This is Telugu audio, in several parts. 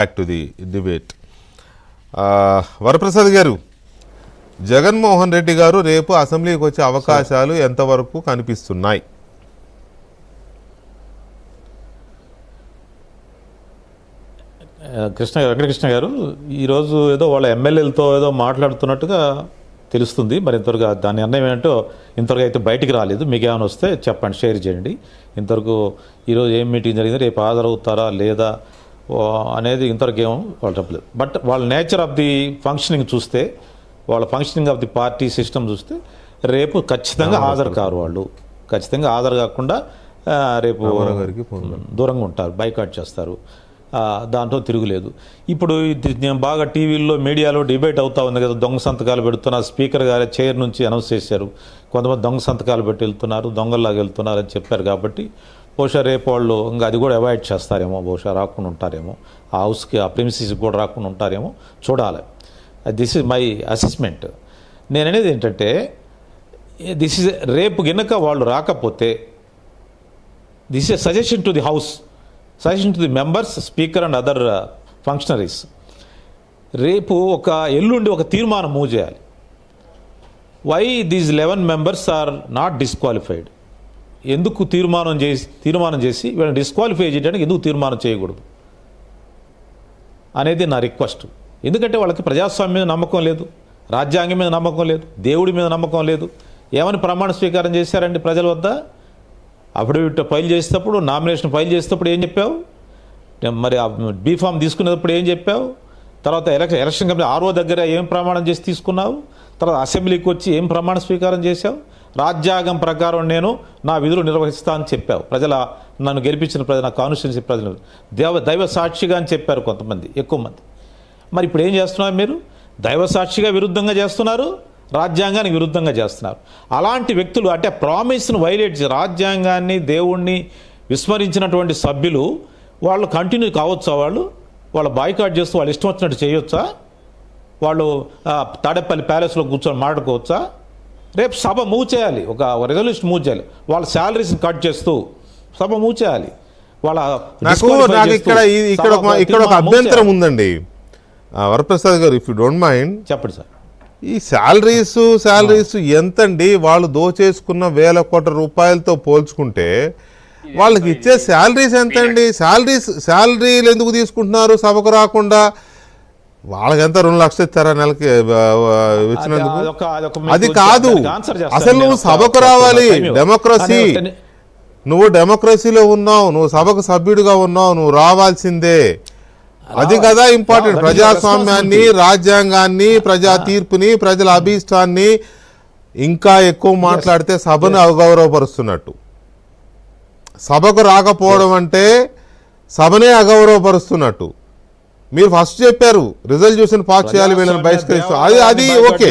Back to the debate. Varaprasad గారు, జగన్మోహన్ రెడ్డి గారు రేపు అసెంబ్లీకి వచ్చే అవకాశాలు ఎంతవరకు కనిపిస్తున్నాయి? వెంకటకృష్ణ గారు ఈరోజు ఏదో వాళ్ళ ఎమ్మెల్యేలతో ఏదో మాట్లాడుతున్నట్టుగా తెలుస్తుంది. మరి ఇంతవరకు దాని నిర్ణయం ఏంటో ఇంతవరకు అయితే బయటికి రాలేదు. మీకు ఏమైనా వస్తే చెప్పండి, షేర్ చేయండి. ఇంతవరకు ఈరోజు ఏం మీటింగ్ జరిగింది, రేపు హాజరవుతారా లేదా అనేది ఇంతవరకు ఏమో వాళ్ళు చెప్పలేదు. బట్ వాళ్ళ నేచర్ ఆఫ్ ది ఫంక్షనింగ్ చూస్తే, వాళ్ళ functioning of the party system చూస్తే రేపు ఖచ్చితంగా హాజరు కారు. వాళ్ళు ఖచ్చితంగా హాజరు కాకుండా రేపు దూరంగా ఉంటారు, బైకాట్ చేస్తారు. దాంట్లో తిరుగులేదు. ఇప్పుడు బాగా టీవీల్లో మీడియాలో డిబేట్ అవుతా ఉంది కదా, దొంగ సంతకాలు పెడుతున్నారు. స్పీకర్ గారి చైర్ నుంచి అనౌన్స్ చేశారు, కొంతమంది దొంగ సంతకాలు పెట్టి వెళ్తున్నారు, దొంగల్లాగా వెళ్తున్నారు అని చెప్పారు. కాబట్టి బహుశా రేపు వాళ్ళు ఇంకా అది కూడా అవాయిడ్ చేస్తారేమో, బహుశా రాకుండా ఉంటారేమో, ఆ హౌస్కి ఆ ప్రిమిసెస్కి కూడా రాకుండా ఉంటారేమో, చూడాలి. This is my assessment. నేను అనేది ఏంటంటే, దిస్ ఇస్ రేపు గినక వాళ్ళు రాకపోతే this is suggestion to the house, suggestion to the members, speaker and other functionaries. రేపు ఎల్లుండి ఒక తీర్మానం మూవ్ చేయాలి. Why these 11 members are not disqualified? ఎందుకు తీర్మానం చేసి వీళ్ళని డిస్క్వాలిఫై చేయడానికి ఎందుకు తీర్మానం చేయకూడదు అనేది నా రిక్వెస్ట్. ఎందుకంటే వాళ్ళకి ప్రజాస్వామ్యం మీద నమ్మకం లేదు, రాజ్యాంగం మీద నమ్మకం లేదు, దేవుడి మీద నమ్మకం లేదు. ఏమని ప్రమాణ స్వీకారం చేశారండి ప్రజల వద్ద? అఫిడవిట్ ఫైల్ చేసేటప్పుడు, నామినేషన్ ఫైల్ చేసేటప్పుడు ఏం చెప్పావు? మరి బీఫామ్ తీసుకునేటప్పుడు ఏం చెప్పావు? తర్వాత ఎలక్షన్ కమిటీ ఆర్ఓ దగ్గర ఏం ప్రమాణం చేసి తీసుకున్నావు? తర్వాత అసెంబ్లీకి వచ్చి ఏం ప్రమాణ స్వీకారం చేశావు? రాజ్యాంగం ప్రకారం నేను నా విధులు నిర్వహిస్తా అని చెప్పావు. నన్ను గెలిపించిన ప్రజలు, నా కాన్స్టిట్యున్సీ ప్రజలు దైవ సాక్షిగా అని చెప్పారు కొంతమంది, ఎక్కువ మంది. మరి ఇప్పుడు ఏం చేస్తున్నారు మీరు? దైవ సాక్షిగా విరుద్ధంగా చేస్తున్నారు, రాజ్యాంగానికి విరుద్ధంగా చేస్తున్నారు. అలాంటి వ్యక్తులు, అంటే ప్రామిస్ను వైలేట్ చేసి రాజ్యాంగాన్ని, దేవుణ్ణి విస్మరించినటువంటి సభ్యులు వాళ్ళు కంటిన్యూ కావచ్చా? వాళ్ళు బాయ్కాట్ చేస్తూ వాళ్ళు ఇష్టం వచ్చినట్టు చేయొచ్చా? వాళ్ళు తాడేపల్లి ప్యాలెస్లో కూర్చొని మాట్లాడుకోవచ్చా? రేపు సభ మూవ్ చేయాలి, ఒక రెజల్యూషన్ మూవ్ చేయాలి. వాళ్ళ శాలరీస్ని కట్ చేస్తూ సభ మూవ్ చేయాలి. ఇక్కడ ఒక అభ్యంతరం ఉందండి వరప్రసాద్ గారు, ఇఫ్ యూ డోంట్ మైండ్ చెప్పండి సార్. ఈ శాలరీస్ ఎంతండి? వాళ్ళు దోచేసుకున్న 1000 కోట్ల రూపాయలతో పోల్చుకుంటే వాళ్ళకి ఇచ్చే శాలరీస్ ఎంతండి? శాలరీలు ఎందుకు తీసుకుంటున్నారు సభకు రాకుండా? వాళ్ళకి ఎంత 2 లక్షలు ఇస్తారా నెలకి ఇచ్చినందుకు? అది కాదు, అసలు నువ్వు సభకు రావాలి. డెమోక్రసీ, నువ్వు డెమోక్రసీలో ఉన్నావు, నువ్వు సభకు సభ్యుడిగా ఉన్నావు, నువ్వు రావాల్సిందే. అది కదా ఇంపార్టెంట్. ప్రజాస్వామ్యాన్ని, రాజ్యాంగాన్ని, ప్రజా తీర్పుని, ప్రజల అభీష్టాన్ని ఇంకా ఎక్కువ మాట్లాడితే సభను అగౌరవపరుస్తున్నట్టు. సభకు రాకపోవడం అంటే సభనే అగౌరవపరుస్తున్నట్టు. మీరు ఫస్ట్ చెప్పారు రిజల్యూషన్ పాస్ చేయాలి, వీళ్ళని బహిష్కరిస్తూ. అది ఓకే.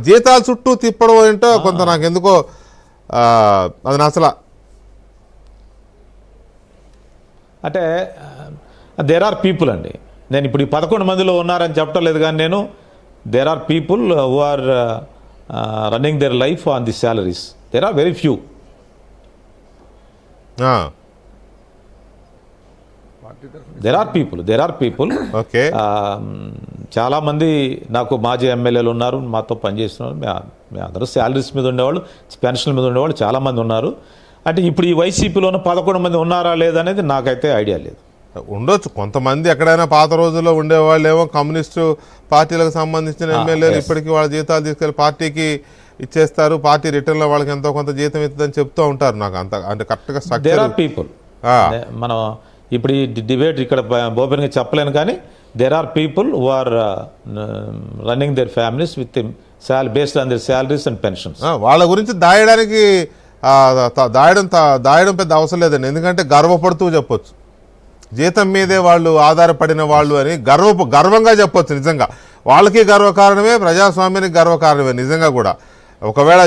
జీతాల చుట్టూ తిప్పడం ఏంటో కొంత నాకు ఎందుకో అది అసలు. అంటే దేర్ ఆర్ పీపుల్ అండి, నేను ఇప్పుడు ఈ 11 మందిలో ఉన్నారని చెప్పడం లేదు, కానీ నేను there are people who are running their life on the salaries. There are very few. There are people. చాలామంది నాకు మాజీ ఎమ్మెల్యేలు ఉన్నారు, మాతో పనిచేస్తున్నారు. మేము అందరూ శాలరీస్ మీద ఉండేవాళ్ళు, పెన్షన్ల మీద ఉండేవాళ్ళు చాలామంది ఉన్నారు. అంటే ఇప్పుడు ఈ వైసీపీలోనూ 11 మంది ఉన్నారా లేదనేది నాకైతే ఐడియా లేదు. ఉండొచ్చు కొంతమంది, ఎక్కడైనా పాత రోజుల్లో ఉండేవాళ్ళు ఏమో కమ్యూనిస్టు పార్టీలకు సంబంధించిన ఎమ్మెల్యేలు ఇప్పటికీ వాళ్ళ జీతాలు తీసుకెళ్లి పార్టీకి ఇచ్చేస్తారు, పార్టీ రిటర్న్లో వాళ్ళకి ఎంతో కొంత జీతం ఇస్తుందని చెప్తూ ఉంటారు. నాకు అంత అంటే కరెక్ట్గా స్ట్రక్చర్ పీపుల్ మనం ఇప్పుడు ఈ డిబేట్ ఇక్కడ ఓపెన్గా చెప్పలేను, కానీ there are people who are running their families with based on their salaries and pensions. వాళ్ళ గురించి దాయడం పెద్ద అవసరం లేదండి, ఎందుకంటే గర్వపడుతూ చెప్పొచ్చు. జీతం మీదే వాళ్ళు ఆధారపడిన వాళ్ళు అని గర్వంగా చెప్పొచ్చు. నిజంగా వాళ్ళకి గర్వకారణమే, ప్రజాస్వామ్యానికి గర్వకారణమే నిజంగా కూడా. ఒకవేళ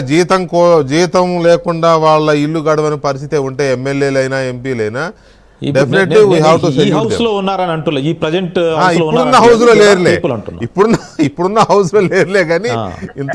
జీతం లేకుండా వాళ్ళ ఇల్లు గడవని పరిస్థితి ఉంటే ఎమ్మెల్యేలైనా ఎంపీలైనా definitely we have to salute them. House లో ఉన్నారని అంటున్నా, ఈ ప్రెజెంట్ ఇప్పుడున్న హౌస్ లో లేరులే, ఇప్పుడున్న హౌస్ లో లేరులే, కానీ